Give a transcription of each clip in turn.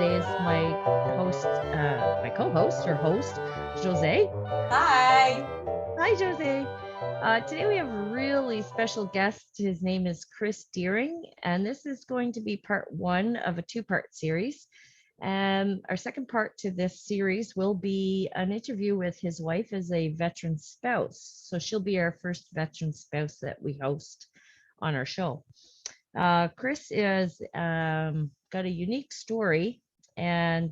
today is my my co-host or host, Jose. Hi. Hi, Jose. Today we have a really special guest. His name is Chris Deering, and this is going to be part one of a two-part series. Our second part to this series will be an interview with his wife as a veteran spouse. So she'll be our first veteran spouse that we host on our show. Chris is got a unique story, and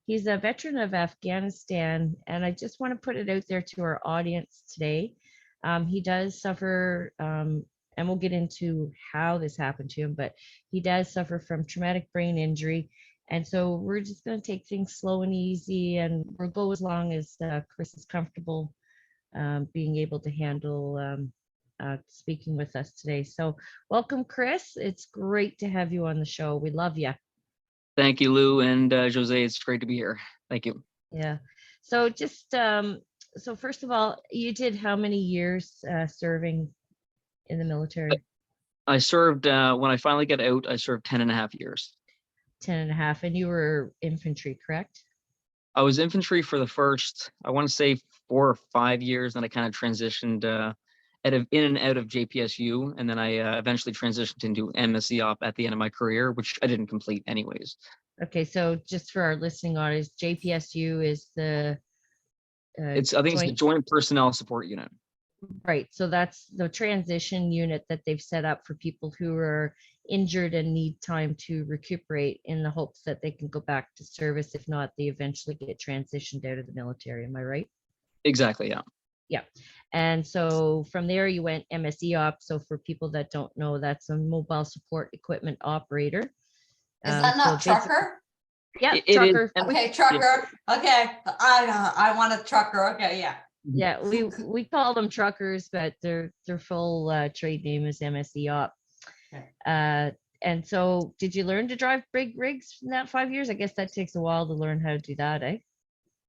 he's a veteran of Afghanistan. And I just want to put it out there to our audience today. He does suffer, and we'll get into how this happened to him, but he does suffer from traumatic brain injury. And so we're just going to take things slow and easy, and we'll go as long as Chris is comfortable being able to handle speaking with us today. So welcome, Chris. It's great to have you on the show. We love you. Thank you, Lou and Jose. It's great to be here. Thank you. Yeah. So just so first of all, you did how many years serving in the military? I served when I finally got out. I served 10 and a half years. 10 and a half, and you were infantry, correct? I was infantry for the first, I want to say 4 or 5 years. Then I kind of transitioned in and out of JPSU, and then I eventually transitioned into MSEOP at the end of my career, which I didn't complete anyways. Okay, so just for our listening audience, JPSU is the it's the Joint Personnel Support Unit. Right, so that's the transition unit that they've set up for people who are injured and need time to recuperate, in the hopes that they can go back to service. If not, they eventually get transitioned out of the military. Am I right? Exactly, yeah. Yeah. And so from there you went MSEOP. So for people that don't know, that's a mobile support equipment operator. Is that not trucker? Yeah, trucker. Okay, trucker. Okay, I want a trucker. Okay, yeah. Yeah, we call them truckers, but their full trade name is MSEOP. Okay. And so did you learn to drive big rigs in that 5 years? I guess that takes a while to learn how to do that, eh?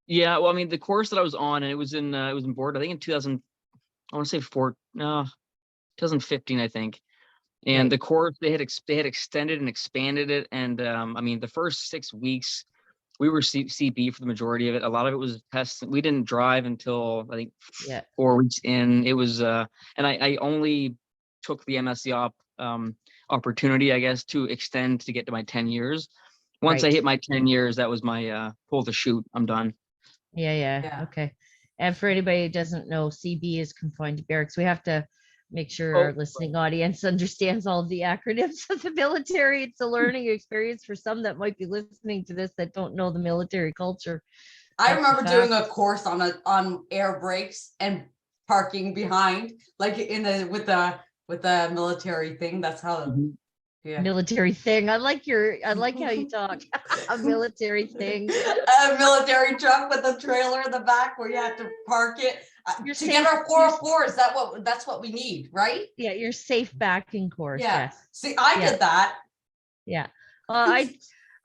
Yeah, well, I mean, the course that I was on, and it was in board, I think in 2015, I think. And right. The course, they had extended and expanded it, and I mean, the first 6 weeks we were CB for the majority of it. A lot of it was tests. We didn't drive until I think 4 weeks in. It was and I only took the MSEOP opportunity, I guess, to extend to get to my 10 years. Once I hit my 10 years, that was my pull the chute. I'm done. Yeah. Okay. And for anybody who doesn't know, CB is confined to barracks. We have to make sure our listening audience understands all of the acronyms of the military. It's a learning experience for some that might be listening to this that don't know the military culture. I remember doing a course on air brakes and parking behind, like with the military thing. That's how. Mm-hmm. Yeah. Military thing. I like how you talk. A military thing. A military truck with a trailer in the back where you have to park it. To get our 404, that's what we need, right? Yeah, your safe backing course. Yeah. Yes. See, I did that. Yeah. Well,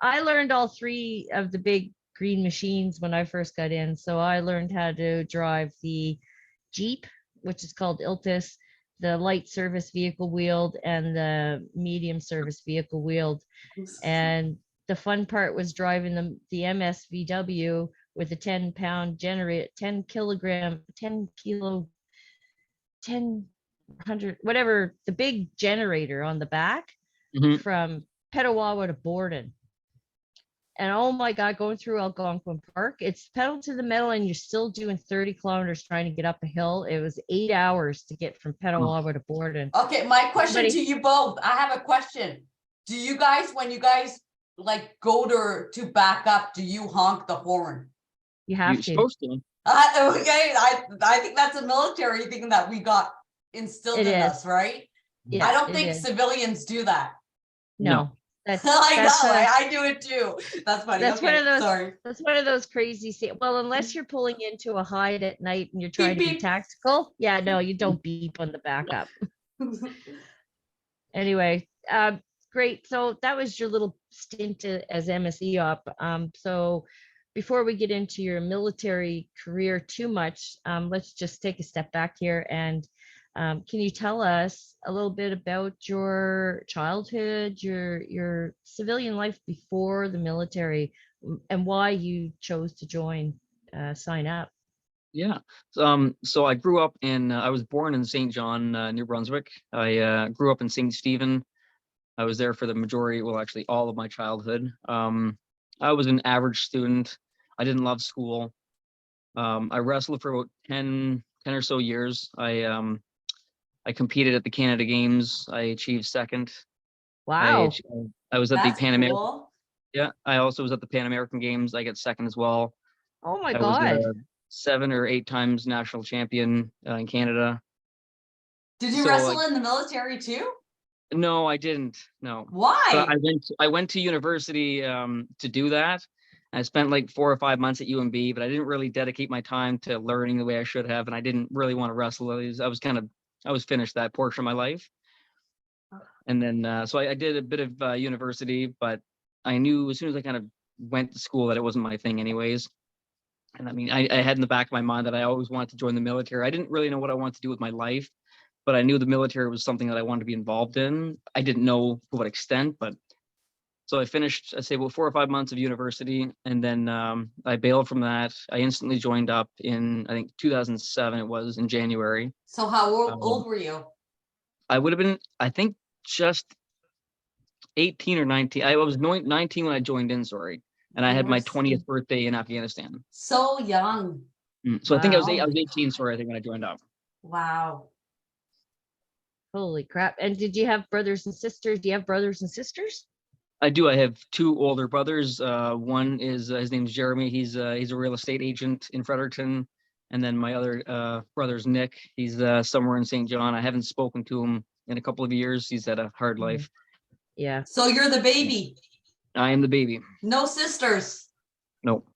I learned all three of the big green machines when I first got in. So I learned how to drive the Jeep, which is called Iltis, the light service vehicle wheeled, and the medium service vehicle wheeled. And the fun part was driving the MSVW with a 10-pound generator, 10 100, whatever, the big generator on the back, from Petawawa to Borden. And oh my God, going through Algonquin Park, it's pedal to the metal, and you're still doing 30 kilometers trying to get up a hill. It was 8 hours to get from Petawawa to Borden. Okay, my question to you both. I have a question. Do you guys, when you guys like go to back up, do you honk the horn? You have You're supposed to. Okay, I think that's a military thing that we got instilled in us, right? Yeah, I don't think civilians do that. No. I do it too. That's funny. That's one of those. Sorry. That's one of those crazy. Well, unless you're pulling into a hide at night and you're trying to be tactical. Yeah, no, you don't beep on the backup. Anyway, great. So that was your little stint as MSEOP. So before we get into your military career too much, let's just take a step back here and Can you tell us a little bit about your childhood, your civilian life before the military, and why you chose to sign up? Yeah. So I grew up I was born in St. John, New Brunswick. I grew up in St. Stephen. I was there for the majority, well, actually all of my childhood. I was an average student. I didn't love school. I wrestled for about 10 or so years. I competed at the Canada Games. I achieved second. I Wow. ach- I was at the That's Pan American. cool. Yeah, I also was at the Pan American Games. I got second as well. Oh my I was God. 7 or 8 times national champion in Canada. Did you So wrestle in the military too? no, I didn't. No. But Why? I went to university to do that. I spent like 4 or 5 months at UMB, but I didn't really dedicate my time to learning the way I should have, and I didn't really want to wrestle. I was finished that portion of my life. And then so I did a bit of university, but I knew as soon as I kind of went to school that it wasn't my thing anyways. And I mean, I had in the back of my mind that I always wanted to join the military. I didn't really know what I wanted to do with my life, but I knew the military was something that I wanted to be involved in. I didn't know to what extent, but so I finished, I say, about 4 or 5 months of university, and then I bailed from that. I instantly joined up in, I think, 2007. It was in January. So how Um, old were you? I would have been, I think, just 18 or 19. I was 19 when I joined in, sorry, and I You had were my 20th birthday in Afghanistan. so young. So I think Wow. I was Oh my 18, sorry, I think when I joined up. Wow. Holy crap. And did you have brothers and sisters? Do you have brothers and sisters? I do. I have 2 older brothers. One is his name's Jeremy. He's a real estate agent in Fredericton, and then my other brother's Nick. He's somewhere in St. John. I haven't spoken to him in a couple of years. He's had a hard life. Yeah. So you're the baby. I am the baby. No sisters. Nope.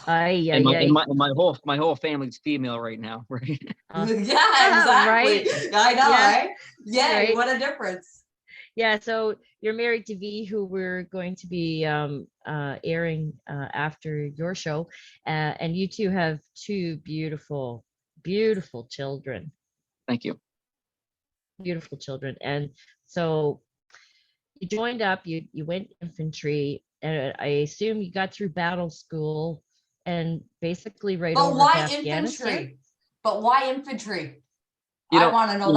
Ay, And ay, ay. my whole family's female right now, right? Yeah, exactly. Right. I know, Yeah. right? Yeah, Right. what a difference. Yeah, so you're married to V, who we're going to be airing after your show, and you two have 2 beautiful, beautiful children, Thank you. beautiful children. And so you joined up, you went infantry, and I assume you got through battle school and basically right But over to why Afghanistan. infantry? But why infantry? You I know, want to know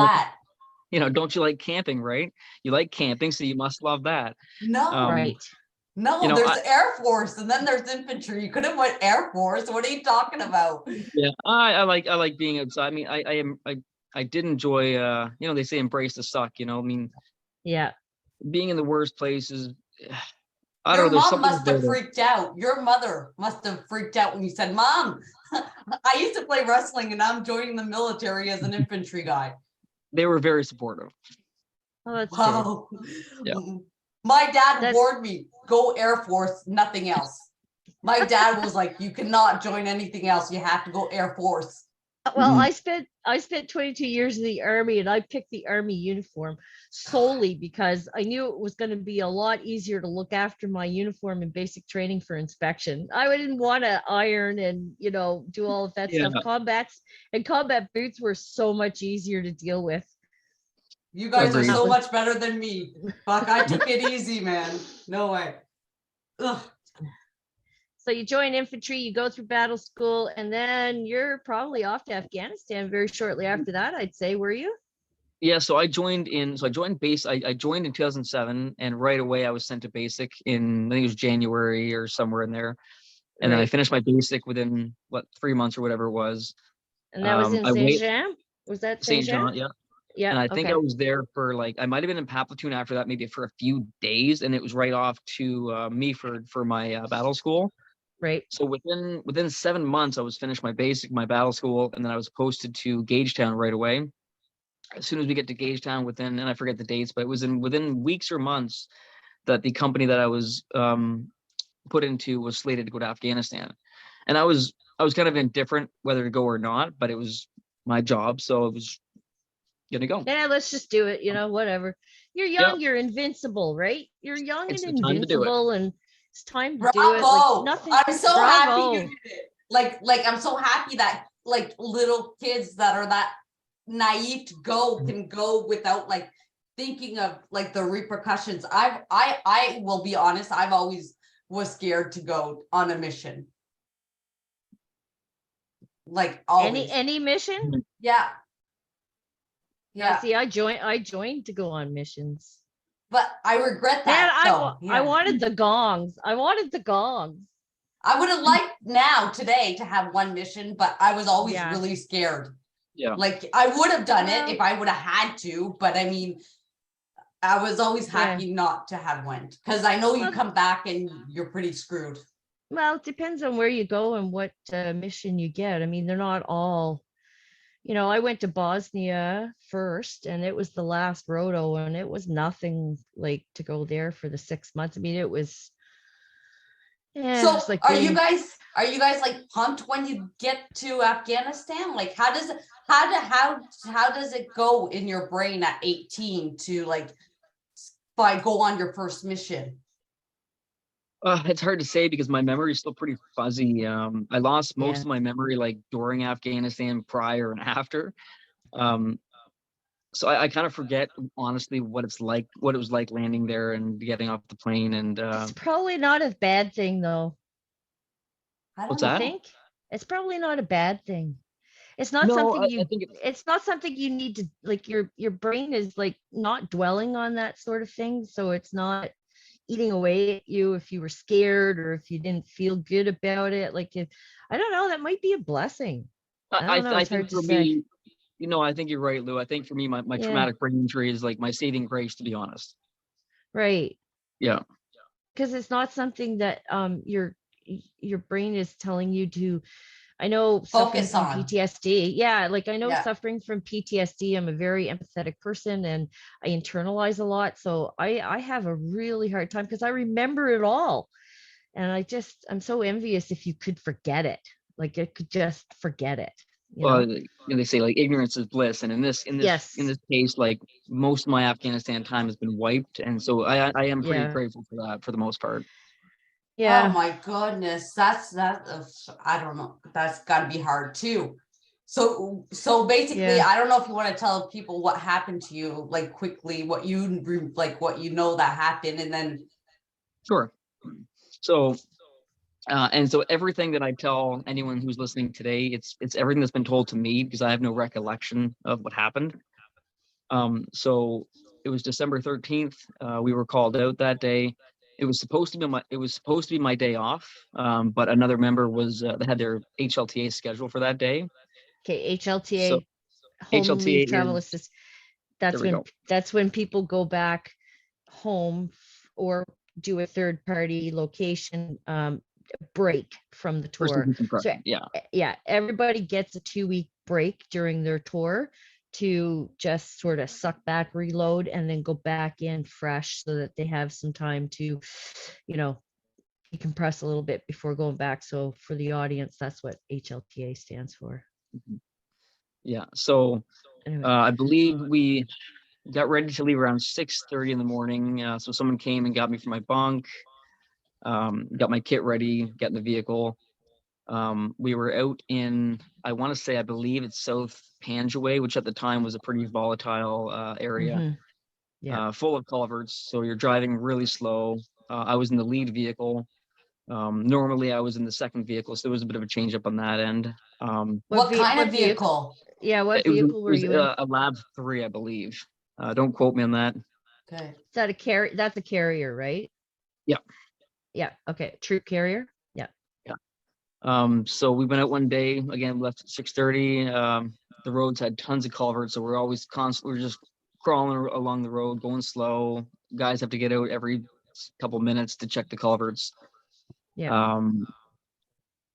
you know, that. don't you like camping, right? You like camping, so you must love that. No, Right. no, you know, there's Air Force and then there's infantry. You could have went Air Force. What are you talking about? Yeah, I like being outside. I mean, I did enjoy they say embrace the suck, I mean, Yeah. being in the worst places. I don't Your know, there's mom something must about have it. freaked out. Your mother must have freaked out when you said, Mom, I used to play wrestling and I'm joining the military as an infantry guy. They were very supportive. Oh, that's good. Wow. Yeah. My dad That's- warned me, go Air Force, nothing else. My dad was like, you cannot join anything else. You have to go Air Force. Well, Mhm. I spent 22 years in the army, and I picked the army uniform solely because I knew it was going to be a lot easier to look after my uniform in basic training for inspection. I didn't want to iron and, do all of that Yeah. stuff. Combat boots were so much easier to deal with. You guys Agreed. are so much better than me. Fuck, I took it easy, man. No way. Ugh. So you join infantry, you go through battle school, and then you're probably off to Afghanistan very shortly after that, I'd say, were you? Yeah, so I joined base. I joined in 2007, and right away I was sent to basic in, I think it was January or somewhere in there. And then I Right. finished my basic within 3 months or whatever it was. And that was in I Saint wait Jean? Was that St. Saint Jean? John, yeah. Yeah. And I think Okay. I was there for I might have been in Paplatoon after that, maybe for a few days, and it was right off to Meaford for my battle school. Right. So within 7 months, I was finished my basic, my battle school, and then I was posted to Gagetown right away. As soon as we get to Gagetown, and I forget the dates, but it was within weeks or months that the company that I was put into was slated to go to Afghanistan, and I was kind of indifferent whether to go or not, but it was my job, so it was gonna go. Yeah, let's just do it, whatever. You're Yeah, young, you're invincible, right? You're young it's and the time to do it. invincible, and it's time to do it. Bravo. Like nothing. I'm so happy Bravo. you did it. Like I'm so happy that like little kids that are that naive to go, can go without like thinking of like the repercussions. I will be honest, I've always was scared to go on a mission. Like always. Any mission? Yeah. Yeah. Yeah. See, I joined to go on missions. But I regret Man, that. So I wanted the gongs. I wanted the gongs. I would have liked now today to have one mission, but I was always Yeah. really scared. Yeah. Like I would have done Well- it if I would have had to, but I mean, I was always Yeah. happy not to have went because I know you Well- come back and you're pretty screwed. Well, it depends on where you go and what mission you get. I mean, they're not all, I went to Bosnia first and it was the last roto and it was nothing like to go there for the 6 months. I mean, it was, yeah, So it's like are you being- guys like pumped when you get to Afghanistan? Like how does it go in your brain at 18 to like go on your first mission? It's hard to say because my memory is still pretty fuzzy. I lost most Yeah. of my memory like during Afghanistan, prior and after. So I kind of forget honestly what it was like landing there and getting off the plane. And it's probably not a bad thing though. I don't What's know. that? I think it's probably not a bad thing. It's not No, something I think it's not something you need to like your brain is like not dwelling on that sort of thing. So it's not eating away at you if you were scared or if you didn't feel good about it. Like I don't know, that might be a blessing. I don't know, I it's hard think to for say. me, I think you're right, Lou. I think for me, my Yeah. traumatic brain injury is like my saving grace, to be honest. Right. Yeah. Because it's not something that your brain is telling you to. I know suffering Focus from on. PTSD. Yeah, like I know Yeah. suffering from PTSD. I'm a very empathetic person and I internalize a lot. So I have a really hard time because I remember it all. And I'm so envious if you could forget it. Like I could just forget it. Well, they say like ignorance is bliss, and in this Yes. case, like most of my Afghanistan time has been wiped, and so I am pretty Yeah. grateful for that for the most part. Yeah. Oh my goodness, I don't know. That's got to be hard too. So basically, Yeah. I don't know if you want to tell people what happened to you, like quickly, what you know that happened, and then Sure. So, and so everything that I tell anyone who's listening today, it's everything that's been told to me because I have no recollection of what happened. So it was December 13th. We were called out that day. It was supposed to be my day off, but another member was they had their HLTA schedule for that day. Okay. HLTA, So home HLTA leave travel is- assist. There we go. That's when people go back home or do a third party location break from the First tour. impression, So yeah. yeah, everybody gets a 2-week break during their tour to just sort of suck back, reload, and then go back in fresh so that they have some time to, decompress a little bit before going back. So for the audience, that's what HLTA stands for. Yeah. So Anyway, I believe we got ready to leave around 6:30 in the morning. So someone came and got me from my bunk, got my kit ready, got in the vehicle. We were out in, I believe it's South Panjway, which at the time was a pretty volatile area, mhm. Yeah. full of culverts. So you're driving really slow. I was in the lead vehicle. Normally I was in the second vehicle, so there was a bit of a change up on that end. what kind what of vehicle? Yeah, what It was, vehicle were you in? a Lab 3, I believe. Don't quote me on that. Okay. Is that a carrier? That's a carrier, right? Yeah. Yeah. Okay. Troop carrier. Yeah. So we went out one day, again, left at 6:30. The roads had tons of culverts, so we're always constantly, we're just crawling along the road, going slow. Guys have to get out every couple minutes to check the culverts. Yeah.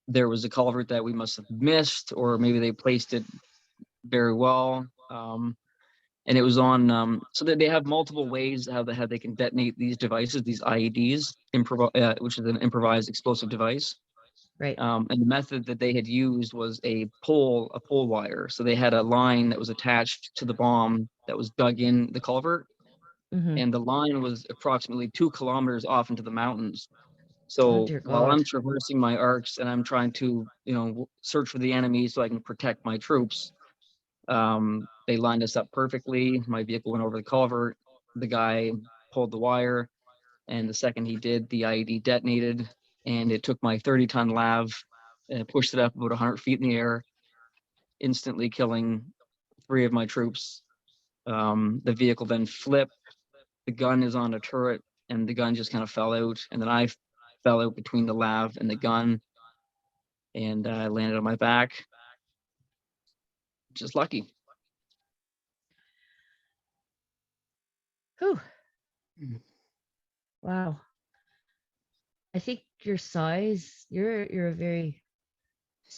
There was a culvert that we must have missed, or maybe they placed it very well. And it was on, so that they have multiple ways how they can detonate these devices, these IEDs, which is an improvised explosive device. Right. And the method that they had used was a pole wire. So they had a line that was attached to the bomb that was dug in the culvert, Mhm. and the line was approximately 2 kilometers off into the mountains. Oh, So dear while God. I'm traversing my arcs and I'm trying to, search for the enemy so I can protect my troops, They lined us up perfectly. My vehicle went over the culvert. The guy pulled the wire, and the second he did, the IED detonated, and it took my 30-ton lav and pushed it up about 100 feet in the air, instantly killing 3 of my troops. The vehicle then flipped. The gun is on a turret, and the gun just kind of fell out, and then I fell out between the lav and the gun, and I landed on my back. Just lucky. Whew. Wow. I think your size, you're a very,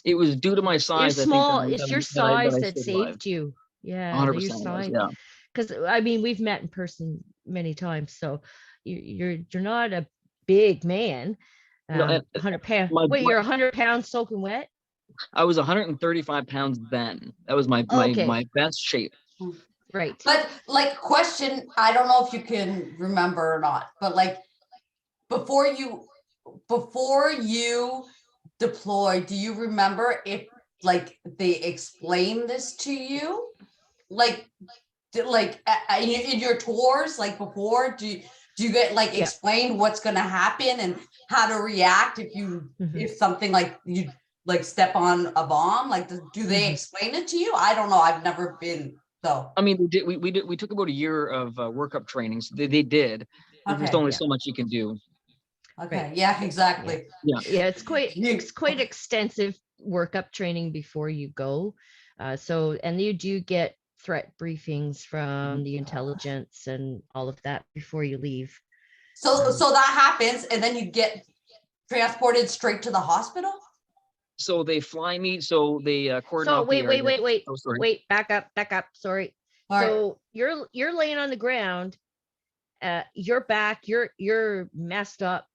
It was due to my you're size, I think, small. It's your that size I that stayed alive. saved you. Yeah, 100% your was, size. yeah. Because I mean, we've met in person many times, so you're not a big man. No, 100 pounds. my, Wait, my you're 100 pounds soaking wet? I was 135 pounds then. That was my Okay, best shape. right. But like, question, I don't know if you can remember or not, but like before you deployed, do you remember if like they explained this to you? Like in your tours, like before, do you get like Yeah. explain what's gonna happen and how to react if Mhm. something like you like step on a bomb? Like, do they Mhm. explain it to you? I don't know. I've never been though. I mean, we took about a year of workup training. So they did. There's just Okay. only Yeah. so much you can do. Okay. Right. Yeah, exactly. Yeah. Yeah, it's quite You- extensive workup training before you go. So, and you do get threat briefings from the intelligence and all of that before you leave. So that happens, and then you get transported straight to the hospital. So they fly me. So they cordon So off the area. Oh, sorry. wait, back up. Sorry. All right. So you're laying on the ground, your back, you're messed up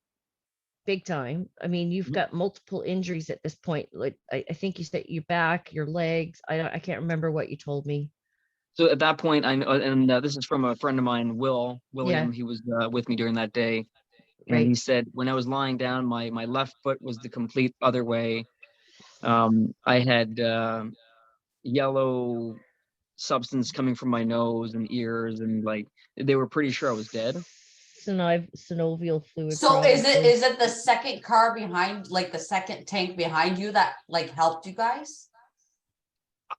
big time. I mean, you've Mhm. got multiple injuries at this point. Like I think you said your back, your legs. I can't remember what you told me. So at that point, I know, and this is from a friend of mine, Yeah, William. He was with me during that day, and he right. said when I was lying down, my left foot was the complete other way. I had yellow substance coming from my nose and ears, and like they were pretty sure I was dead. Synovial fluid, So is probably. it the second car behind, like the second tank behind you that like helped you guys?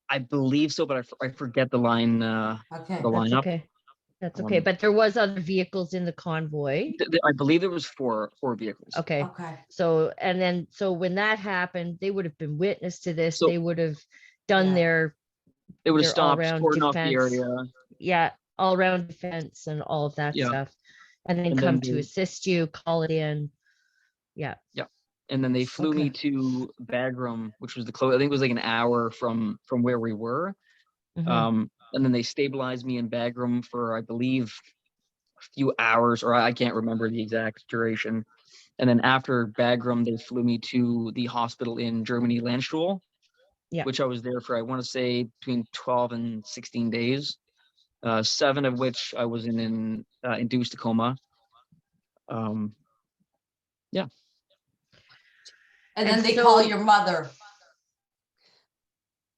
I believe so, but I forget the line, Okay. the That's lineup. okay. That's okay. But there was other vehicles in the convoy. I believe there was four vehicles. Okay. Okay. So, and then, so when that happened, they would have been witness to this. So They would have done Yeah. it would have their stopped, all-round cordon off the defense. area. Yeah, all-round defense and all of that Yeah, stuff. And then and come then to assist you, call it in. Yeah. they flew me Okay. to Bagram, which was the close. I think it was like an hour from where we were. Mhm. And then they stabilized me in Bagram for, I believe, a few hours, or I can't remember the exact duration. And then after Bagram, they flew me to the hospital in Germany, Landstuhl, Yeah. which I was there for, I want to say, between 12 and 16 days, 7 of which I was in induced coma. Yeah. And And then they call so, your mother.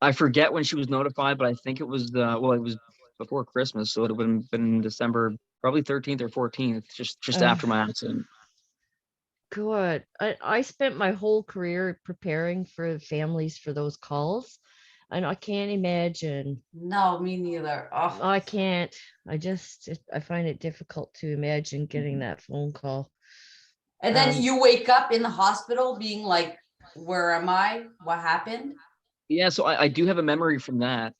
I forget when she was notified, but I think it was it was before Christmas, so it would have been December, probably 13th or 14th, just after my accident. God, I spent my whole career preparing for families for those calls, and I can't imagine. No, me neither. Oh. I can't. I find it difficult to imagine getting Mhm. that phone call. And then you wake up in the hospital being like, where am I? What happened? Yeah, so I do have a memory from that.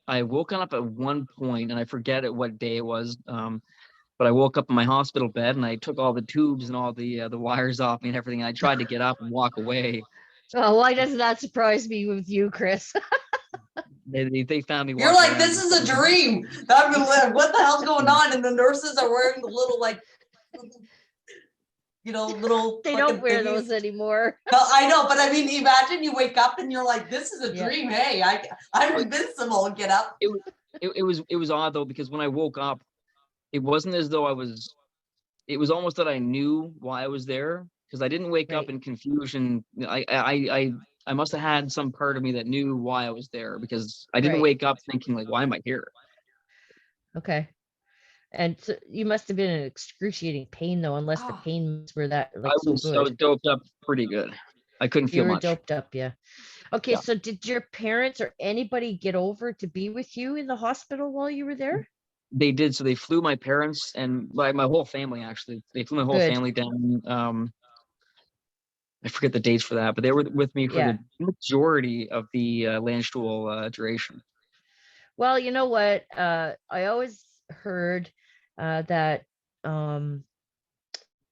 I woke up at one point, and I forget at what day it was. But I woke up in my hospital bed, and I took all the tubes and all the wires off me and everything. And I tried to get up and walk away. Oh, why doesn't that surprise me with you, Chris? They found me You're walking like, around. this is a dream. What the hell's going on? And the nurses are wearing the little like, little They fucking don't wear thingies. those anymore. No, I know, but I mean, imagine you wake up and you're like, this is a Yeah. dream. Hey, I'm invincible. Get up. It was odd though, because when I woke up, it wasn't as though it was almost that I knew why I was there, because I didn't wake up Right. in confusion. I I must have had some part of me that knew why I was there, because I didn't Right. wake up thinking like, why am I here? Okay. And so you must have been in excruciating pain though, unless the Oh, pains were that I like so was good. doped up pretty good. I couldn't You feel were much. doped up, yeah. Okay, Yeah, so did your parents or anybody get over to be with you in the hospital while you were there? they did. So they flew my parents and my whole family, actually. They flew my whole Good. family down. I forget the dates for that, but they were with me for Yeah. the majority of the Landstuhl duration. Well, you know what? I always heard that um,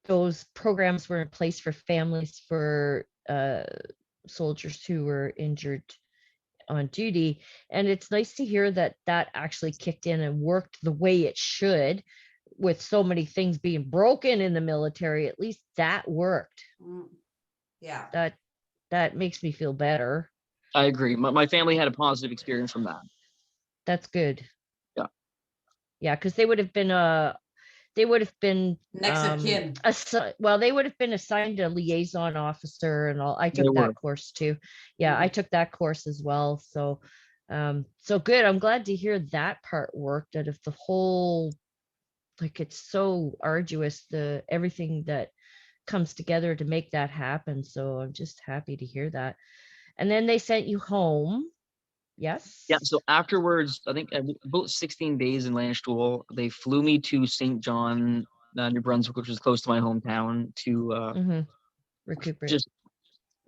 those programs were in place for families for soldiers who were injured on duty. And it's nice to hear that that actually kicked in and worked the way it should, with so many things being broken in the military. At least that worked. mm, yeah. That that makes me feel better. I agree. My family had a positive experience from that. That's good. Yeah, Yeah, because they would have been Next of kin. well, they would have been assigned a liaison officer and all. I they took were. that course too. Yeah, I Mhm. took that course as well. So so good. I'm glad to hear that part worked out of the whole, like it's so arduous, the everything that comes together to make that happen. So I'm just happy to hear that. And then they sent you home. Yeah. Yes. So afterwards, I think about 16 days in Landstuhl, they flew me to St. John, New Brunswick, which is close to my hometown, to Mm-hmm. Recuperate. just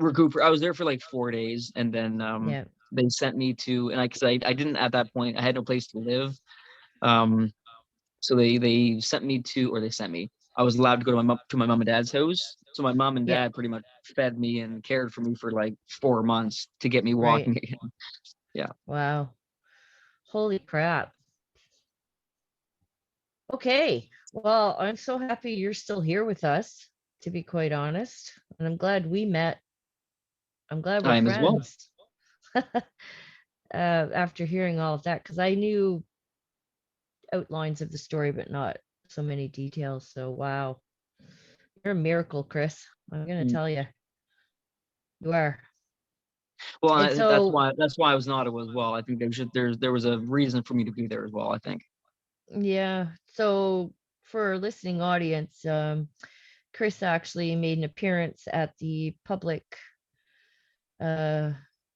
recuperate. I was there for like 4 days, and then Yeah. they sent me to, and because I didn't at that point, I had no place to live. Um, so they sent me to, or they sent me. I was allowed to go to my mom and dad's house. So my mom and Yeah. dad pretty much fed me and cared for me for like 4 months to get me Right. walking again. Yeah. Wow. Holy crap. Okay. Well, I'm so happy you're still here with us, to be quite honest. And I'm glad we met. I'm glad we're I am as well. friends. After hearing all of that, because I knew outlines of the story, but not so many details. So, wow. You're a miracle, Chris. I'm going to Mm. tell you. You are. Well, And that's so, why I was not as well. I think there was a reason for me to be there as well, I think. yeah. So, for our listening audience, Chris actually made an appearance at the public uh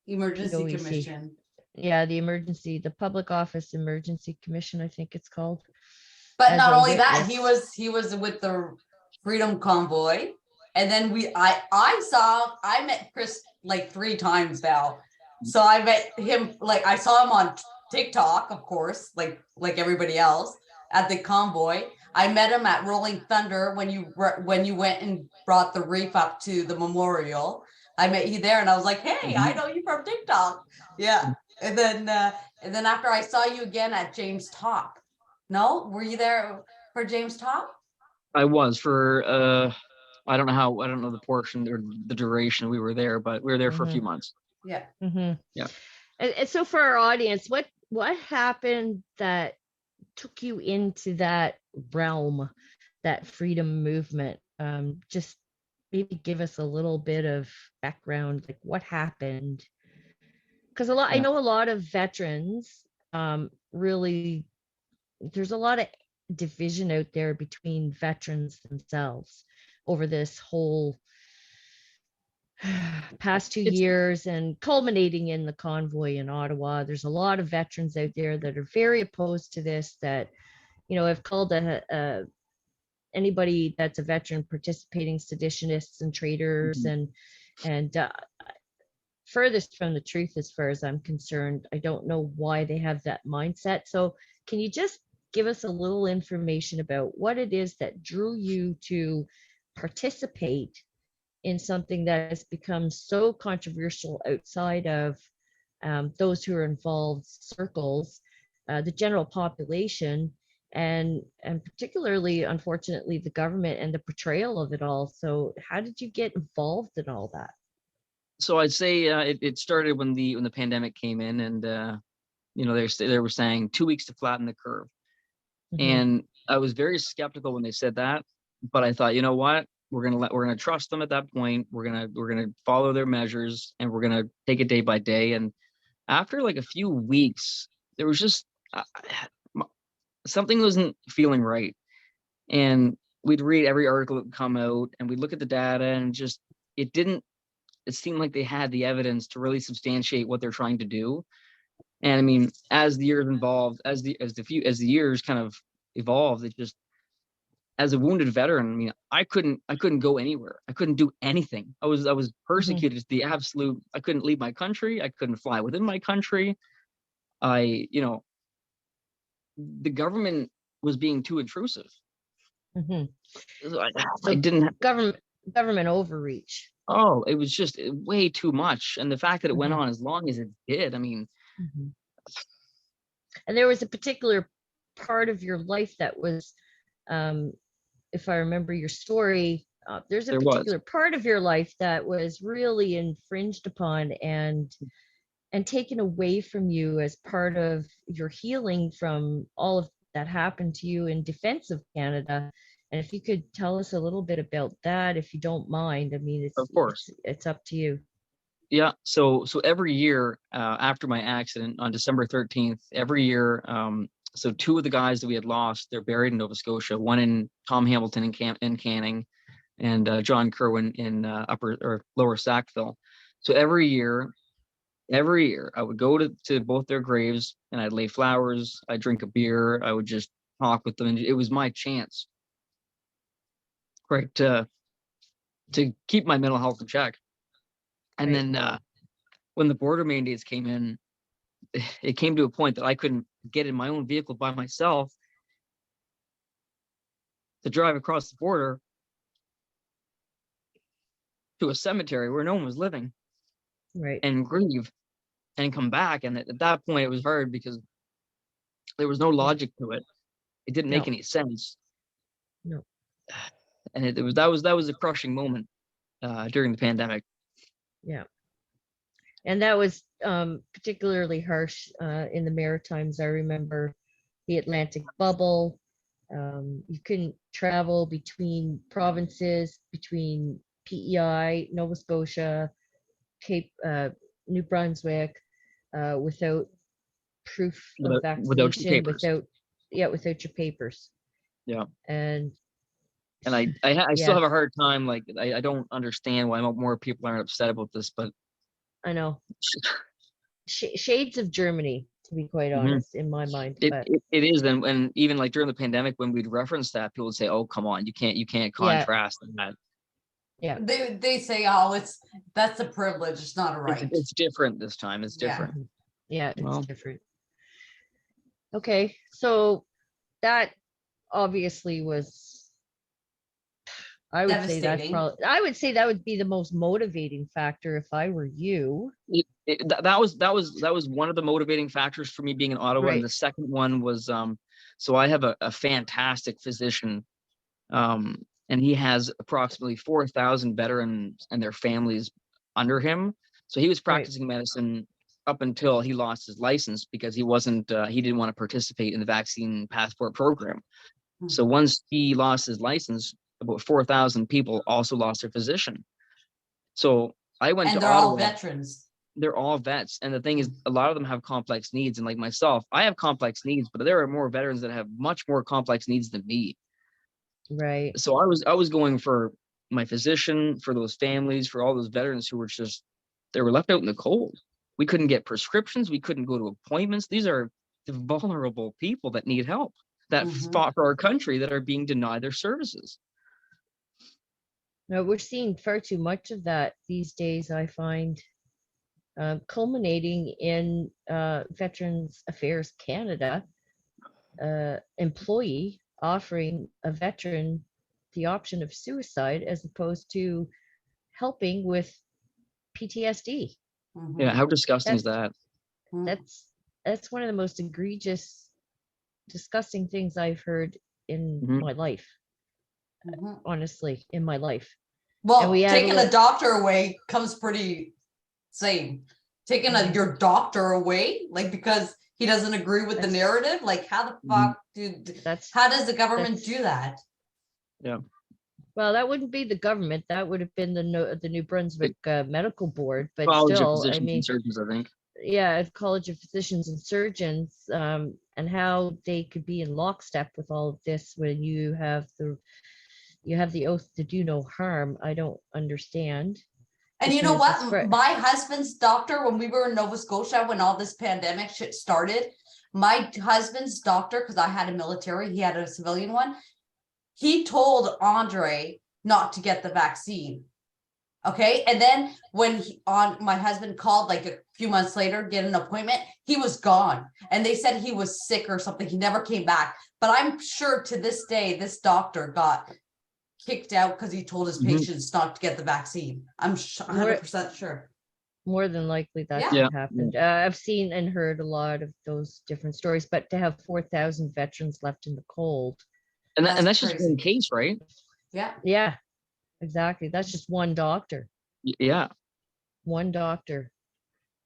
Emergency POEC. Commission. Yeah, the Public Office Emergency Commission, I think it's called, But as not a only that, witness. he was with the Freedom Convoy. And then I met Chris like 3 times now. So I met him, like I saw him on TikTok, of course, like everybody else at the convoy. I met him at Rolling Thunder when you went and brought the reef up to the memorial. I met you there and I was like, hey, I know you from TikTok. Yeah. And then after I saw you again at James Top. No, were you there for James Top? I was for I don't know the portion or the duration we were there, but we were there for a Mm-hmm. few months. Yeah. Mm-hmm. Yeah. And so for our audience, what happened that took you into that realm, that freedom movement? Just maybe give us a little bit of background, like what happened? Because I Yeah. know a lot of veterans really, there's a lot of division out there between veterans themselves over this whole past two It's years and culminating in the convoy in Ottawa. There's a lot of veterans out there that are very opposed to this, that, have called anybody that's a veteran participating seditionists and traitors, mhm. and furthest from the truth as far as I'm concerned. I don't know why they have that mindset. So can you just give us a little information about what it is that drew you to participate in something that has become so controversial outside of those who are involved circles, the general population, and particularly, unfortunately, the government and the portrayal of it all. So, how did you get involved in all that? So I'd say it started when the pandemic came in, and they were saying 2 weeks to flatten the curve, Hmm. and I was very skeptical when they said that, but I thought, you know what? we're gonna trust them at that point. We're gonna follow their measures, and we're gonna take it day by day. And after like a few weeks, there was just something wasn't feeling right. And we'd read every article that would come out, and we'd look at the data, and just it didn't. It seemed like they had the evidence to really substantiate what they're trying to do. And I mean, as the years involved, as the years kind of evolved, it just, as a wounded veteran, I mean, I couldn't go anywhere. I couldn't do anything. I was persecuted to the absolute. I couldn't leave my country. I couldn't fly within my country. The government was being too intrusive. Hmm. I didn't. Government overreach. Oh, it was just way too much. And the fact that it went on as long as it did, I mean. And there was a particular part of your life that was, if I remember your story, there's a particular part of your life that was really infringed upon and taken away from you as part of your healing from all of that happened to you in defense of Canada. And if you could tell us a little bit about that, if you don't mind. I mean, of course, it's up to you. Yeah. So every year after my accident on December 13th, every year, so two of the guys that we had lost, they're buried in Nova Scotia. One in Tom Hamilton in Canning, and John Kerwin in Upper or Lower Sackville. So every year, I would go to both their graves, and I'd lay flowers. I'd drink a beer. I would just talk with them, and it was my chance, right, to keep my mental health in check. And then when the border mandates came in, it came to a point that I couldn't get in my own vehicle by myself to drive across the border to a cemetery where no one was living, right, and grieve and come back. And at that point, it was hard because there was no logic to it. It didn't make any sense. No. And that was a crushing moment during the pandemic. Yeah. And that was particularly harsh in the Maritimes. I remember the Atlantic bubble. You couldn't travel between provinces, between PEI, Nova Scotia, Cape, New Brunswick, without proof of vaccination, without your papers. Yeah. And I still have a hard time. Like, I don't understand why more people aren't upset about this, but I know shades of Germany, to be quite honest, in my mind. It is, and even like during the pandemic, when we'd reference that, people would say, "Oh, come on, you can't contrast that." Yeah, they say, "Oh, that's a privilege. It's not a right." It's different this time. It's different. Yeah, it's different. Okay, so that obviously was. I would say that would be the most motivating factor if I were you. That was one of the motivating factors for me being in Ottawa. Right. And the second one was so I have a fantastic physician, and he has approximately 4,000 veterans and their families under him. So he was practicing medicine up until he lost his license because he didn't want to participate in the vaccine passport program. So once he lost his license, about 4,000 people also lost their physician. So I went to Ottawa. And they're all veterans. They're all vets. And the thing is, a lot of them have complex needs. And like myself, I have complex needs, but there are more veterans that have much more complex needs than me. Right. So I was going for my physician, for those families, for all those veterans who were they were left out in the cold. We couldn't get prescriptions. We couldn't go to appointments. These are the vulnerable people that need help, that fought for our country, that are being denied their services. No, we're seeing far too much of that these days, I find, culminating in Veterans Affairs Canada employee offering a veteran the option of suicide as opposed to helping with PTSD. Yeah, how disgusting is that? That's one of the most egregious, disgusting things I've heard in my life. Honestly, in my life. Well, taking a doctor away comes pretty same. Taking your doctor away, like, because he doesn't agree with the narrative, like, how the fuck how does the government do that? Yeah. Well, that wouldn't be the government. That would have been the New Brunswick Medical Board. But College of still, I Physicians and mean, Surgeons, I think. yeah, College of Physicians and Surgeons, and how they could be in lockstep with all of this when you have the oath to do no harm. I don't understand. And you know Because it's what? great. My husband's doctor, when we were in Nova Scotia, when all this pandemic shit started, my husband's doctor, because I had a military, he had a civilian one, he told Andre not to get the vaccine. Okay. And then when my husband called like a few months later, get an appointment, he was gone. And they said he was sick or something. He never came back. But I'm sure to this day, this doctor got kicked out because he told his patients not to get the vaccine. I'm 100% sure. More than likely that's Yeah. what happened. I've seen and heard a lot of those different stories, but to have 4,000 veterans left in the cold. And that's just one case, right? Yeah. Yeah, exactly. That's just one doctor. Yeah. One doctor.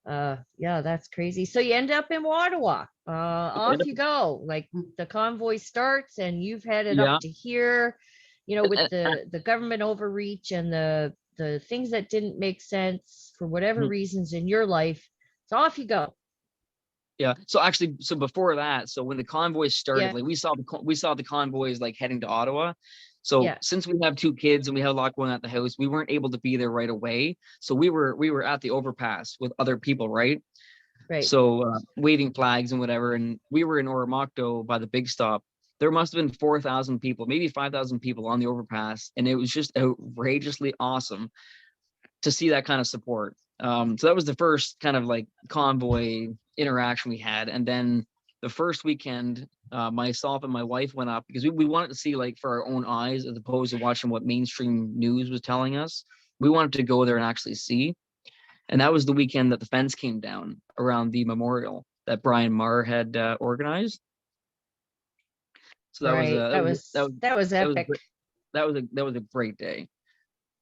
Yeah, that's crazy. So you end up in Ottawa. Off you go. Like the convoy starts and you've headed up to here, you know, with the government overreach and the things that didn't make sense for whatever reasons in your life. So off you go. Yeah. So actually, so before that, so when the convoys started, like we saw the convoys like heading to Ottawa. So since we have 2 kids and we had a lot going on at the house, we weren't able to be there right away. So we were at the overpass with other people, right? Right. So waving flags and whatever. And we were in Oromocto by the big stop. There must have been 4,000 people, maybe 5,000 people on the overpass. And it was just outrageously awesome to see that kind of support. So that was the first kind of like convoy interaction we had. And then the first weekend, myself and my wife went up because we wanted to see like for our own eyes as opposed to watching what mainstream news was telling us. We wanted to go there and actually see. And that was the weekend that the fence came down around the memorial that Brian Marr had organized. So that was epic. That was a great day.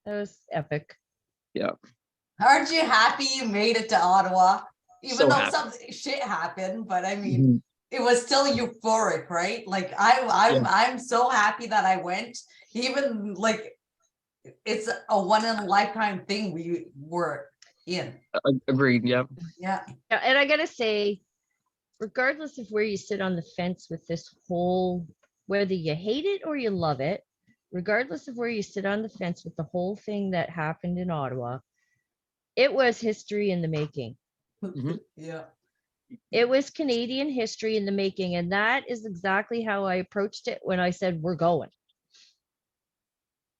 That was epic. Yeah. Aren't you happy you made it to Ottawa? Even though happy. some shit happened, but I mean, it was still euphoric, right? Like I'm so happy that I went. Even like it's a one in a lifetime thing we were in. Agreed. Yep. Yeah. And I gotta say, regardless of where you sit on the fence with this whole, whether you hate it or you love it, regardless of where you sit on the fence with the whole thing that happened in Ottawa, it was history in the making. Yeah. It was Canadian history in the making. And that is exactly how I approached it when I said, we're going.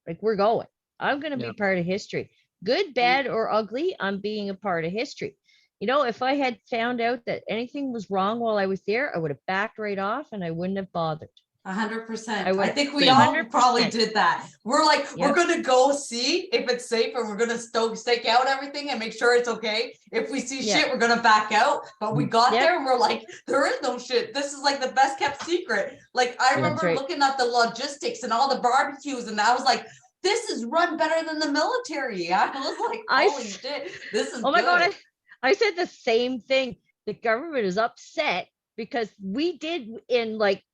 Like, we're going. I'm going to be part of history. Good, bad, or ugly, I'm being a part of history. You know, if I had found out that anything was wrong while I was there, I would have backed right off and I wouldn't have bothered. 100%. I think we all 100%. probably did that. We're like, we're going to go see if it's safe and we're going to stake out everything and make sure it's okay. If we see shit, we're going to back out. But we got there and we're like, there is no shit. This is like the best kept secret. Like, I remember looking at the logistics and all the barbecues and I was like, this is run better than the military. I was like, holy shit, this is oh my God, I said the same thing. The government is upset because we did in like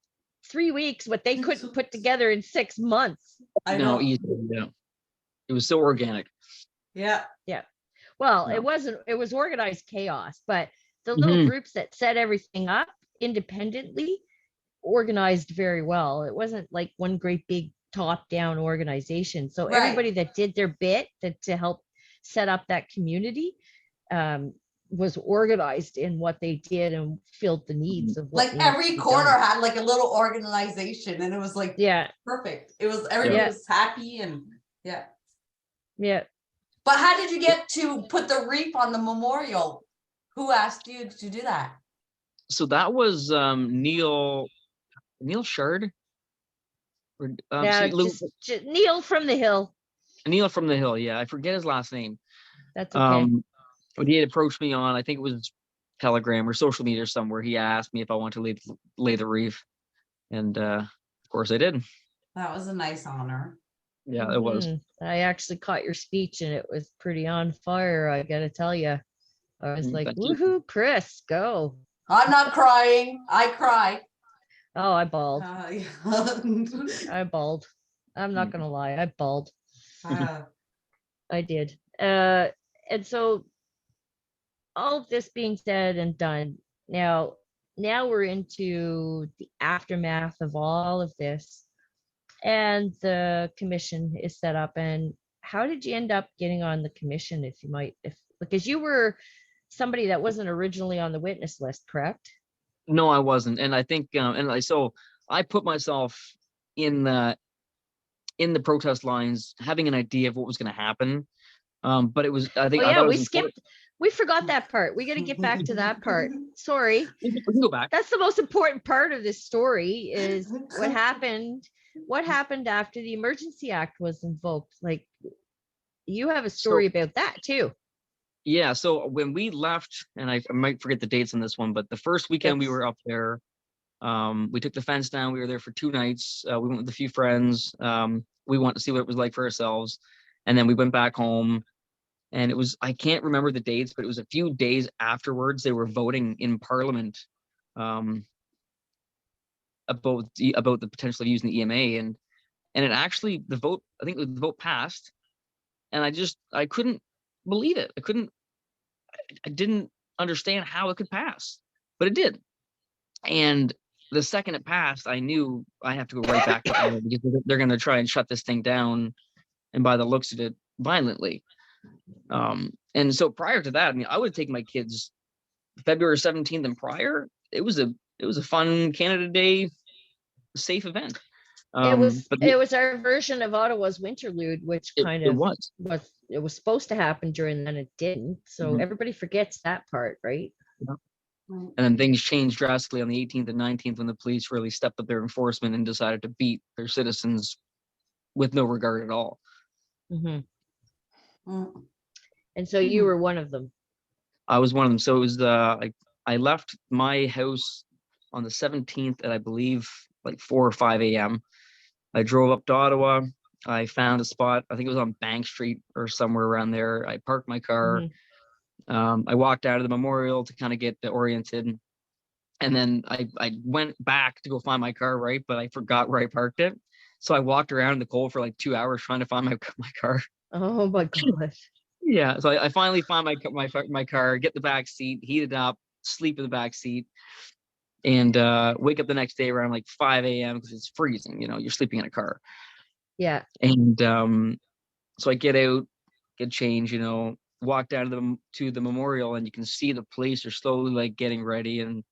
3 weeks what they couldn't put together in 6 months. I know. Yeah. It was so organic. Yeah. Yeah. Well, it was organized chaos, but the little groups that set everything up independently organized very well. It wasn't like one great big top-down organization. So everybody that did their bit to help set up that community was organized in what they did and filled the needs of what like every corner had like a little organization and it was like perfect. It was everybody was happy and But how did you get to put the wreath on the memorial? Who asked you to do that? So that was Neil Shard. Just Neil from the Hill. Neil from the Hill, yeah. I forget his last name. That's okay. When he had approached me on, I think it was Telegram or social media or somewhere, he asked me if I wanted to lay the wreath. And of course I did. That was a nice honor. Yeah, it was. I actually caught your speech and it was pretty on fire, I gotta tell you. I was like, woohoo, Chris, go. I'm not crying. I cry. Oh, I bawled. I bawled. I'm not gonna lie, I bawled. Ah, I did. And so all of this being said and done, now we're into the aftermath of all of this, and the commission is set up. And how did you end up getting on the commission, if you might, if because you were somebody that wasn't originally on the witness list, correct? No, I wasn't, and I think, so I put myself in the protest lines, having an idea of what was going to happen. But it was, Oh I thought yeah, it we was important. skipped. We forgot that part. We got to get back to that part. Sorry. We can go back. That's the most important part of this story is what happened. What happened after the Emergency Act was invoked? Like, you have a So story about that too. yeah, so when we left, and I might forget the dates on this one, but the first weekend we That's were up there, we took the fence down. We were there for 2 nights. We went with a few friends. We wanted to see what it was like for ourselves, and then we went back home. And it was, I can't remember the dates, but it was a few days afterwards they were voting in Parliament, um, about the potential of using the EMA, and it actually, the vote, I think the vote passed, and I couldn't believe it. I didn't understand how it could pass, but it did. And the second it passed, I knew I have to go right back to Iowa, because they're going to try and shut this thing down, and by the looks of it, violently. And so prior to that, I mean, I would take my kids February 17th and prior. It was a fun Canada Day safe event. But it was our version of Ottawa's Winterlude, which kind it of was. was supposed to happen during then, it didn't. So Mhm. everybody forgets that part, right? Yeah. And then things changed drastically on the 18th and 19th when the police really stepped up their enforcement and decided to beat their citizens with no regard at all. Hmm. mm, And so you were one of them. I was one of them. So it was I left my house on the 17th at, I believe, like 4 or 5 a.m. I drove up to Ottawa. I found a spot. I think it was on Bank Street or somewhere around there. I parked my car. I walked out of the memorial to kind of get oriented. And then I went back to go find my car, right? But I forgot where I parked it. So I walked around in the cold for like 2 hours trying to find my car. Oh my gosh. Yeah. So I finally find my car, get the back seat, heat it up, sleep in the back seat, and wake up the next day around like 5 a.m. because it's freezing. You're sleeping in a car. Yeah. And so I get out, get changed, walk down to the memorial, and you can see the police are slowly like getting ready. And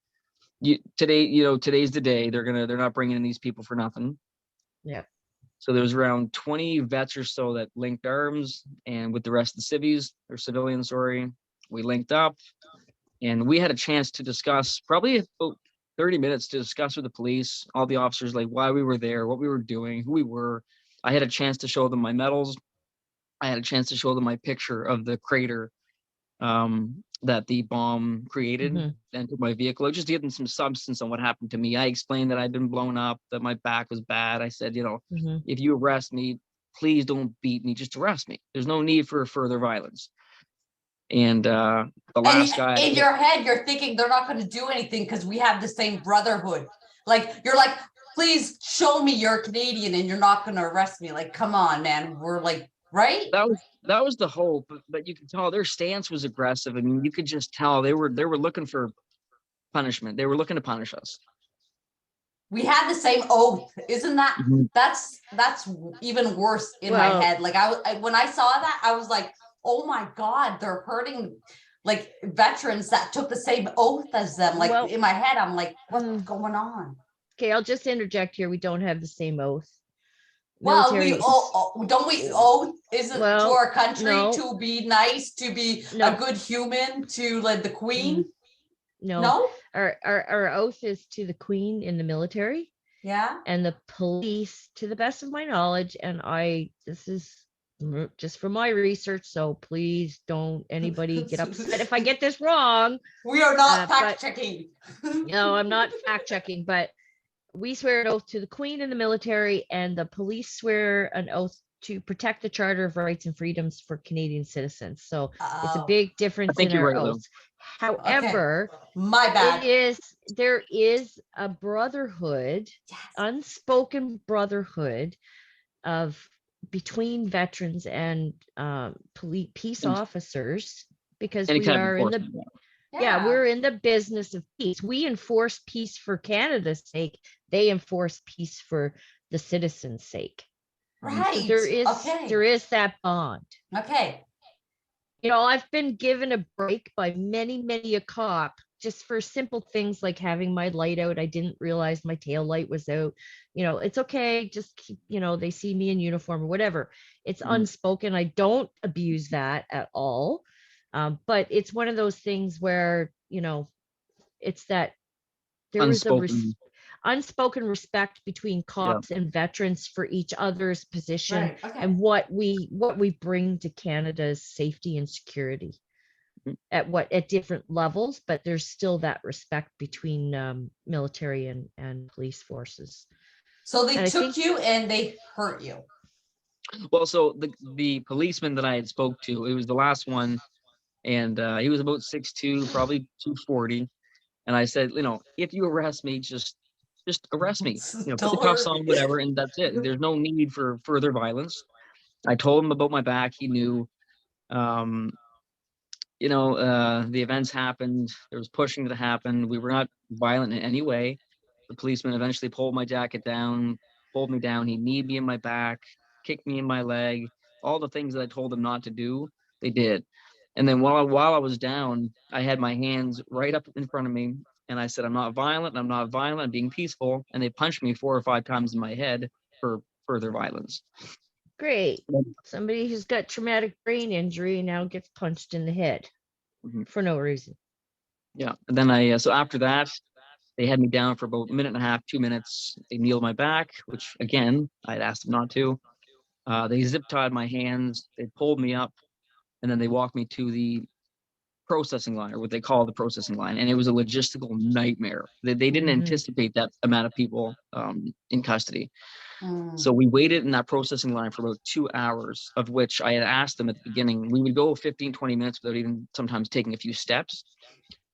today's the day. They're not bringing in these people for nothing. Yeah. So there was around 20 vets or so that linked arms, and with the rest of the civvies or civilians, sorry, we linked up, and we had a chance to discuss probably about 30 minutes to discuss with the police, all the officers, like why we were there, what we were doing, who we were. I had a chance to show them my medals. I had a chance to show them my picture of the crater, that the bomb created, Hmm. into my vehicle, just to give them some substance on what happened to me. I explained that I'd been blown up, that my back was bad. I said, Hmm. if you arrest me, please don't beat me, just arrest me. There's no need for further violence. And the And last guy, in your head, you're thinking they're not going to do anything because we have the same brotherhood. Like, you're like, please show me you're Canadian and you're not going to arrest me. Like, come on, man. We're like, right? that was the hope, but you could tell their stance was aggressive. I mean, you could just tell they were looking for punishment. They were looking to punish us. We had the same oath. Isn't that, Mhm. that's even worse in my head. Like, when I saw that, I was like, oh my God, they're hurting like veterans that took the same oath as them. Like, Well, in my head, I'm like, what's going on? okay, I'll just interject here. We don't have the same oath. Well, Military. don't we oath isn't to Well, our country no. to be nice, to be No. a good human, to like the queen? No. No? Our oath is to the Queen in the military Yeah. and the police, to the best of my knowledge. And this is just from my research, so please don't anybody get upset if I get this wrong. We are not but- fact checking. No, I'm not fact checking, but we swear an oath to the Queen in the military, and the police swear an oath to protect the Charter of Rights and Freedoms for Canadian citizens. So it's a Oh, big difference think in you're our right, though. oaths. However, my bad. there is a brotherhood, Yes. unspoken brotherhood of between veterans and peace And officers, because any we kind of are in the enforcement. yeah, we're in the business of peace. We enforce peace for Canada's sake. They enforce peace for the citizens' sake. So Right. there Okay. is that bond. Okay. You know, I've been given a break by many a cop just for simple things like having my light out. I didn't realize my tail light was out. You know, it's okay. Just keep, you know, they see me in uniform or whatever. It's Mhm. unspoken. I don't abuse that at all. But it's one of those things where, you know, it's that there was a Unspoken. unspoken respect between Yeah. cops and veterans for each other's position Right. Okay. and what we bring to Canada's safety and security Mhm. at different levels, but there's still that respect between military and police forces. So they And I took think you and they hurt you. Well, so the policeman that I had spoke to, it was the last one, and he was about 6'2", probably 240. And I said, you know, if you arrest me, just arrest me. You know, put the Don't cuffs hurt on, me. whatever, and that's it. There's no need for further violence. I told him about my back. He knew. Um, the events happened. There was pushing that happened. We were not violent in any way. The policeman eventually pulled my jacket down, pulled me down. He kneed me in my back, kicked me in my leg. All the things that I told them not to do, they did. And then while I was down, I had my hands right up in front of me, and I said, "I'm not violent. I'm not violent. I'm being peaceful." And they punched me 4 or 5 times in my head for further violence. great. Somebody who's got traumatic brain injury now gets punched in the head Mhm. for no reason. Yeah. And then so after that, they had me down for about a minute and a half, 2 minutes. They kneeled my back, which again, I'd asked them not to. They zip tied my hands. They pulled me up, and then they walked me to the processing line, or what they call the processing line. And it was a logistical nightmare. They didn't Mhm. anticipate that amount of people in custody. Mm. So we waited in that processing line for about 2 hours, of which I had asked them at the beginning. We would go 15, 20 minutes without even sometimes taking a few steps.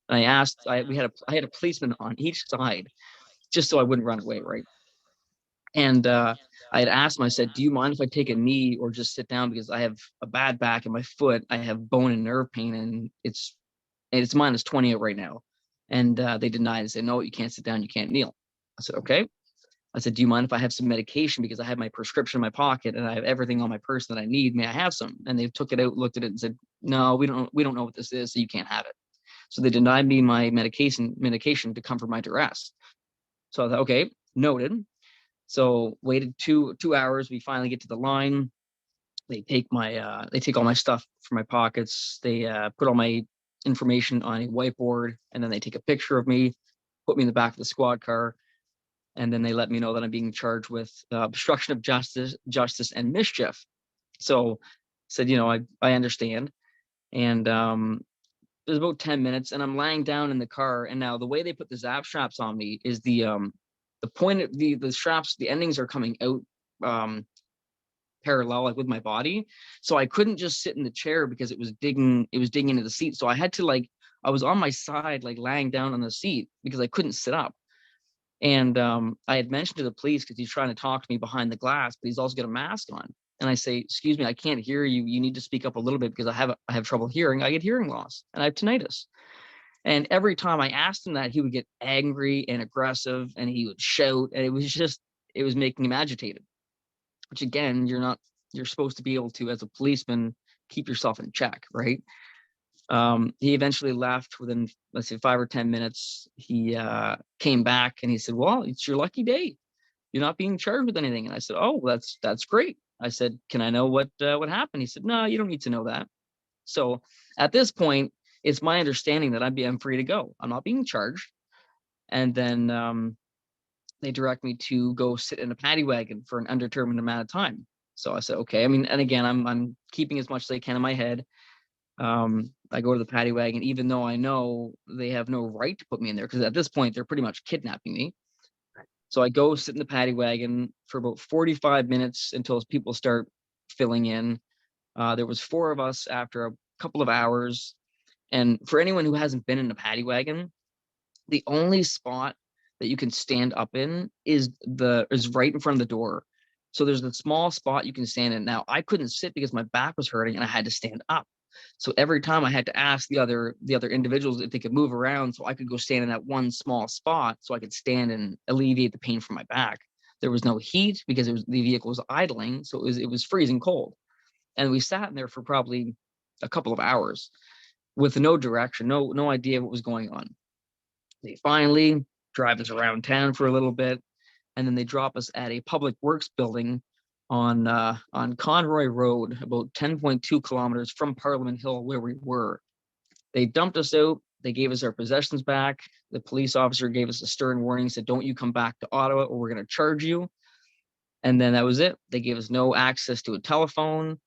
And I had a policeman on each side just so I wouldn't run away, right? And I had asked him, I said, "Do you mind if I take a knee or just sit down? Because I have a bad back in my foot. I have bone and nerve pain, and it's minus 20 right now." And they denied and said, "No, you can't sit down. You can't kneel." I said, "Okay." I said, "Do you mind if I have some medication? Because I have my prescription in my pocket and I have everything on my person that I need. May I have some?" And they took it out, looked at it, and said, "No, we don't know what this is, so you can't have it." So they denied me my medication to comfort my duress. So I thought, okay, noted. So waited two hours. We finally get to the line. They take all my stuff from my pockets. They put all my information on a whiteboard, and then they take a picture of me, put me in the back of the squad car, and then they let me know that I'm being charged with obstruction of justice and mischief. So said, I understand. And it was about 10 minutes, and I'm lying down in the car. And now the way they put the zap straps on me is the point of the straps, the endings are coming out parallel, like with my body. So I couldn't just sit in the chair because it was digging into the seat. So I had to, like, I was on my side, like lying down on the seat because I couldn't sit up. And I had mentioned to the police, because he's trying to talk to me behind the glass, but he's also got a mask on. And I say, "Excuse me, I can't hear you. You need to speak up a little bit because I have trouble hearing. I get hearing loss and I have tinnitus." And every time I asked him that, he would get angry and aggressive, and he would shout, and it was making him agitated. Which again, you're supposed to be able to, as a policeman, keep yourself in check, right? He eventually left within, let's say, 5 or 10 minutes. He came back and he said, "Well, it's your lucky day. You're not being charged with anything." And I said, "Oh, that's great." I said, "Can I know what happened?" He said, "No, you don't need to know that." So at this point, it's my understanding that I'm free to go. I'm not being charged. And then they direct me to go sit in a paddy wagon for an undetermined amount of time. So I said, "Okay." I mean, and again, I'm keeping as much as I can in my head. I go to the paddy wagon, even though I know they have no right to put me in there, because at this point they're pretty much kidnapping me. So I go sit in the paddy wagon for about 45 minutes until people start filling in. There was four of us after a couple of hours. And for anyone who hasn't been in a paddy wagon, the only spot that you can stand up in is right in front of the door. So there's a small spot you can stand in. Now I couldn't sit because my back was hurting and I had to stand up. So every time I had to ask the other individuals if they could move around so I could go stand in that one small spot so I could stand and alleviate the pain from my back. There was no heat because the vehicle was idling, so it was freezing cold. And we sat in there for probably a couple of hours with no direction, no idea what was going on. They finally drive us around town for a little bit, and then they drop us at a public works building on Conroy Road, about 10.2 kilometers from Parliament Hill, where we were. They dumped us out. They gave us our possessions back. The police officer gave us a stern warning, said, "Don't you come back to Ottawa or we're going to charge you." And then that was it. They gave us no access to a telephone.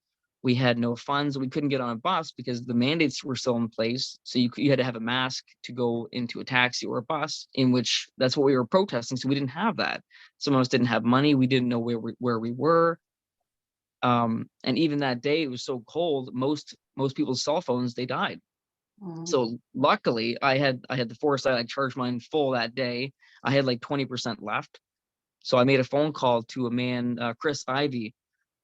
We had no funds. We couldn't get on a bus because the mandates were still in place. So you had to have a mask to go into a taxi or a bus, in which that's what we were protesting. So we didn't have that. Some of us didn't have money. We didn't know where we were. And even that day, it was so cold. Most people's cell phones, they died. So luckily, I had the foresight. I charged mine full that day. I had like 20% left. So I made a phone call to a man, Chris Ivy.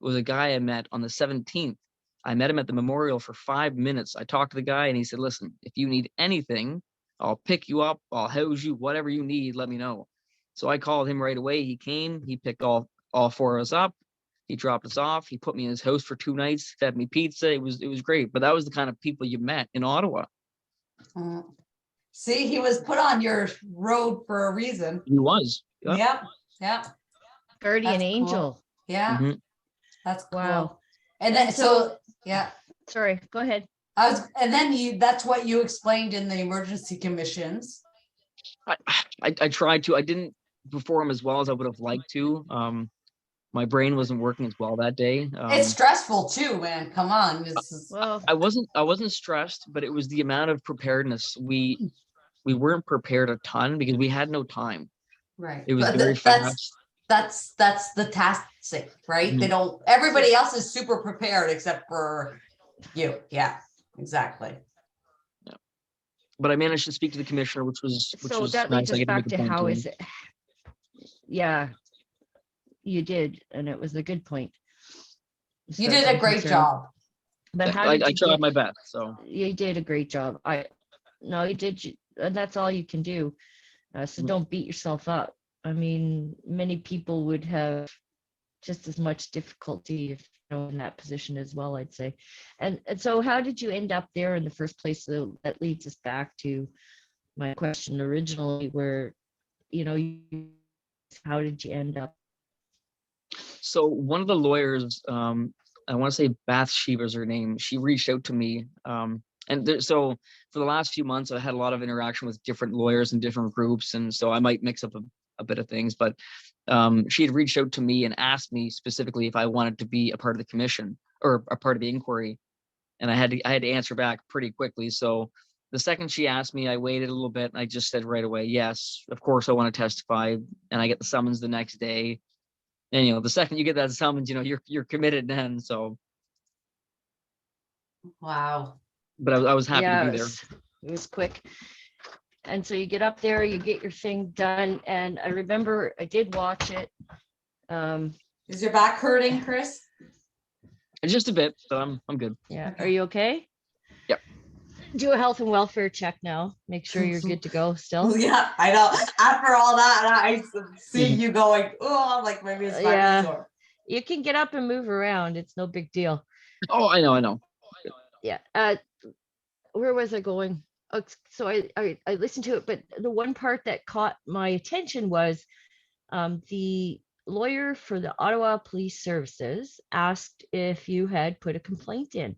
It was a guy I met on the 17th. I met him at the memorial for 5 minutes. I talked to the guy and he said, "Listen, if you need anything, I'll pick you up. I'll house you, whatever you need, let me know." So I called him right away. He came, he picked all four of us up. He dropped us off. He put me in his house for 2 nights, fed me pizza. It was great. But that was the kind of people you met in Ottawa. See, he was put on your road for a reason. He was. Yep. Yeah. Guardian That's angel. Cool. Yeah. Mm-hmm. That's cool. Wow. And then so yeah. Sorry, go ahead. And then that's what you explained in the emergency commissions. I tried to. I didn't perform as well as I would have liked to. My brain wasn't working as well that day. It's stressful too, man. Come on. Well, I wasn't stressed, but it was the amount of preparedness. We weren't prepared a ton because we had no time. Right. It was very fast. That's the tactic, right? Mhm. They don't. Everybody else is super prepared except for you. Yeah. Exactly. Yeah. But I managed to speak to the commissioner, which was that nice. leads I us get to back make a to point how to is him. it? Yeah, you did, and it was a good point. You did a great job. But how did I you tried get? my best. So You did a great job. No, you did, and that's all you can do. So don't beat yourself up. I mean, many people would have just as much difficulty if in that position as well, I'd say. And so how did you end up there in the first place? So that leads us back to my question originally, where how did you end up? So one of the lawyers, I want to say Bathsheba is her name. She reached out to me, so for the last few months, I had a lot of interaction with different lawyers and different groups, and so I might mix up a bit of things. But she had reached out to me and asked me specifically if I wanted to be a part of the commission or a part of the inquiry, and I had to answer back pretty quickly. So the second she asked me, I waited a little bit, and I just said right away, yes, of course I want to testify. And I get the summons the next day. And the second you get that summons, you're committed then. So Wow. but I was happy to be there. It was quick. And so you get up there, you get your thing done. And I remember I did watch it. Is your back hurting, Chris? Just a bit, but I'm good. Yeah. Are you okay? Yep. Do a health and welfare check now. Make sure you're good to go still. Yeah, I know. After all that, I see you going, oh, I'm like, maybe it's my sore. You can get up and move around. It's no big deal. Oh, I know. Yeah. Where was I going? So I listened to it, but the one part that caught my attention was the lawyer for the Ottawa Police Services asked if you had put a complaint in.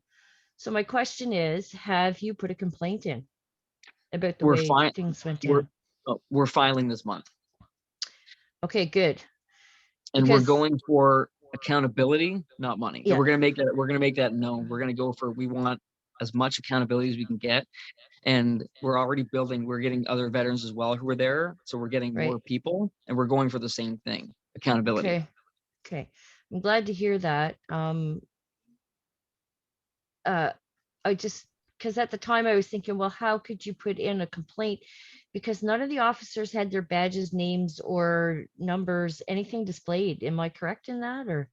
So my question is, have you put a complaint in about the way things went down? We're filing this month. Okay, good. And we're going for accountability, not money. Yeah. So we're gonna make that known. We're gonna go for, we want as much accountability as we can get. And we're already we're getting other veterans as well who are there. So we're getting more people, and we're going for the same thing, accountability. Okay. I'm glad to hear that. I just because at the time I was thinking, well, how could you put in a complaint? Because none of the officers had their badges, names, or numbers, anything displayed. Am I correct in that, or?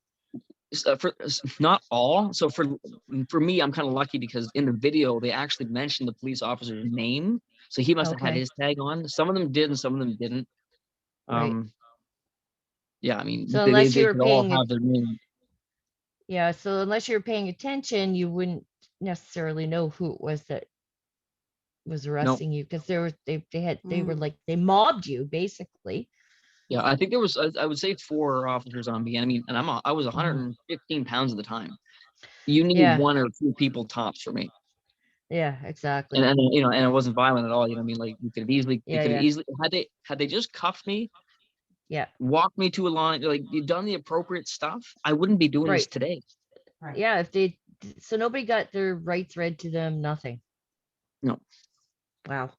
Not all. So for me, I'm kind of lucky because in the video they actually mentioned the police officer's name, so he must have had Okay. his tag on. Some of them did, and some of them didn't. Right. Yeah, I mean, So they unless you they were could all paying, have their name. yeah, so unless you were paying attention, you wouldn't necessarily know who it was that was No, arresting you, because they were Mm. like, they mobbed you basically. yeah, I think there was I would say 4 officers on me. I mean, and I was Mhm. 115 pounds at the time. You need Yeah, 1 or 2 people tops for me. yeah, And exactly. and it wasn't violent at all. You know what I mean? Like they Yeah, could have yeah, easily had they just cuffed me, yeah, walked me to a line, like you done the appropriate stuff, I wouldn't be doing this right. today. Right. Yeah, so nobody got their rights read to them, nothing. No, Wow.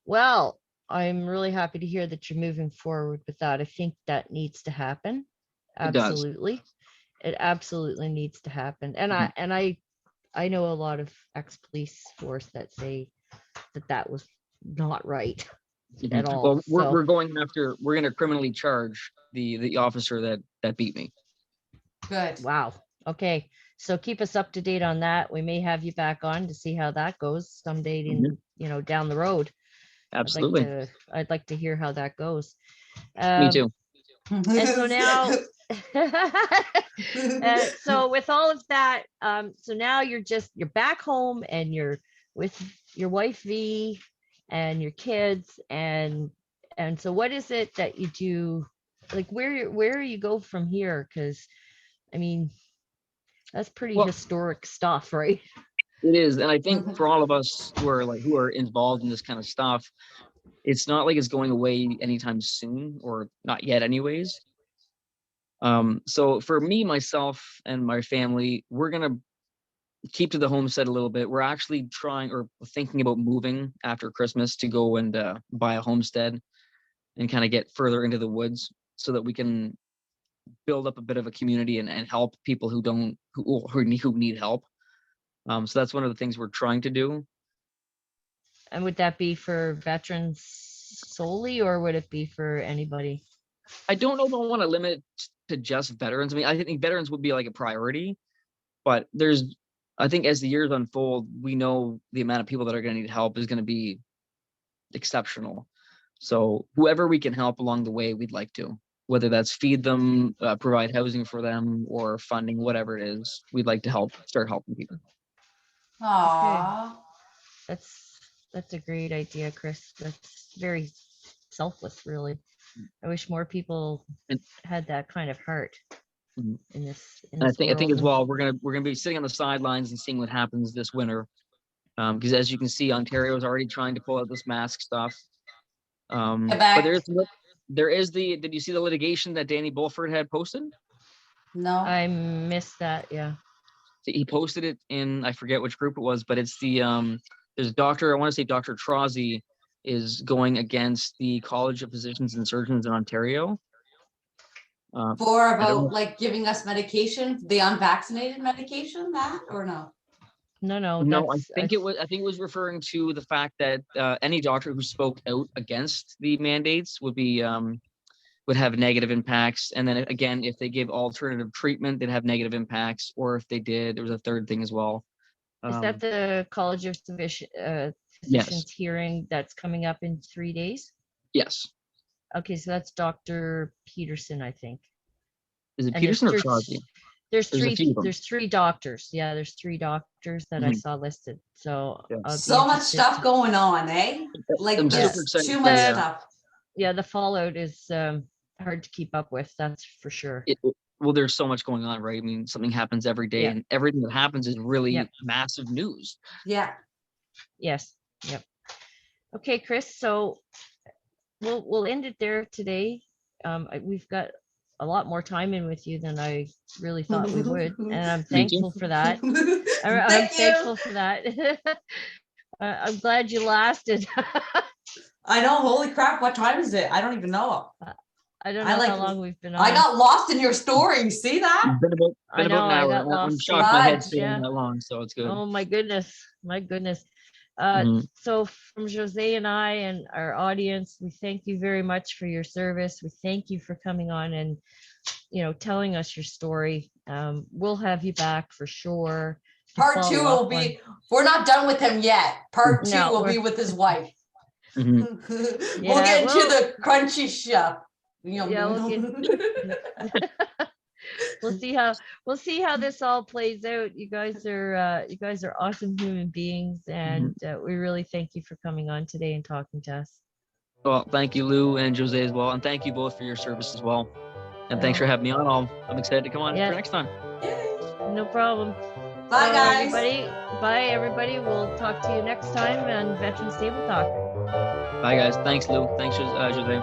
Well, I'm really happy to hear that you're moving forward with that. I think that needs to happen. it does. Absolutely. It absolutely needs to happen. And Mhm. I know a lot of ex-police force that say that that was not right at Mhm. all. Well, So, we're gonna criminally charge the officer that beat me. Good. wow. Okay. So keep us up to date on that. We may have you back on to see how that goes someday Mhm. down the road. Absolutely. I'd like to hear how that goes. Me Um, too. and so now, so with all of that, so now you're back home and you're with your wife V and your kids, and so what is it that you do? Like where you go from here? Because I mean, that's pretty Well, historic stuff, right? it is, and I think for all of us who are involved in this kind of stuff, it's not like it's going away anytime soon, or not yet, anyways. So for me, myself, and my family, we're gonna keep to the homestead a little bit. We're actually trying or thinking about moving after Christmas to go and buy a homestead and kind of get further into the woods so that we can build up a bit of a community and help people who need help. So that's one of the things we're trying to do. And would that be for veterans solely, or would it be for anybody? I don't know if I want to limit it to just veterans. I mean, I think veterans would be like a priority, but I think as the years unfold, we know the amount of people that are going to need help is going to be exceptional. So whoever we can help along the way, we'd like to, whether that's feed them, provide housing for them, or funding, whatever it is, we'd like to start helping people. Okay. Aw. That's a great idea, Chris. That's very selfless, really. I wish more people And, had that kind of heart and in this I think world. as well, we're gonna be sitting on the sidelines and seeing what happens this winter. Because as you can see, Ontario is already trying to pull out this mask stuff. But Quebec. did you see the litigation that Danny Bulford had posted? No. I missed that. Yeah. He posted it in, I forget which group it was, but it's there's a doctor, I want to say Dr. Trozzi is going against the College of Physicians and Surgeons in Ontario. For I don't about know. like giving us medication, the unvaccinated medication, that or no? No, No, I that's think it was referring to the fact that any doctor who spoke out against the mandates would have negative impacts. And then again, if they give alternative treatment, they'd have negative impacts. Or if there was a third thing as well. is that the College of Yes, Physicians hearing that's coming up in 3 days? yes. Okay, so that's Dr. Peterson, I think. Is it And Peterson or Crosby? There's a few of them. there's three doctors. Yeah, there's three doctors that I Mhm. saw listed. So Yeah. I'll be So much interested stuff going on, eh? Like I'm super there's excited too to much see, stuff. yeah, the fallout is hard to keep up with. That's for sure. well, there's so much going on, right? I mean, something happens every day, Yeah. and everything that happens is really Yep. massive news. Yeah. Yes. Yep. Okay, Chris. So we'll end it there today. We've got a lot more time in with you than I really thought we would, and I'm Me too. thankful for that. I'm Thank you. thankful for that. I'm glad you lasted. I know. Holy crap! What time is it? I don't even know. I don't I know like- how long we've been on. I got lost in your story. See that? It's been about I an know, I hour. got I'm lost. shocked my head Sludge, stayed on yeah. that long, so it's good. Oh my goodness. My goodness. Mhm. So from Jose and I and our audience, we thank you very much for your service. We thank you for coming on and, telling us your story. We'll have you back for sure to Part two follow will up on. be, we're not done with him yet. Part two No, will be with his wife. Mhm. We'll get into well, the crunchy stuff. Yeah, we'll see how this all plays out. You guys are awesome human beings, and we really thank you for coming on today and talking to us. Well, thank you, Lou and Jose as well, and thank you both for your service as well. And thanks for having me on. I'm excited to come on Yeah. for next time. No problem. Bye, guys. Bye, everybody. We'll talk to you next time on Veterans Table Talk. Bye, guys. Thanks, Lou. Thanks, Jose.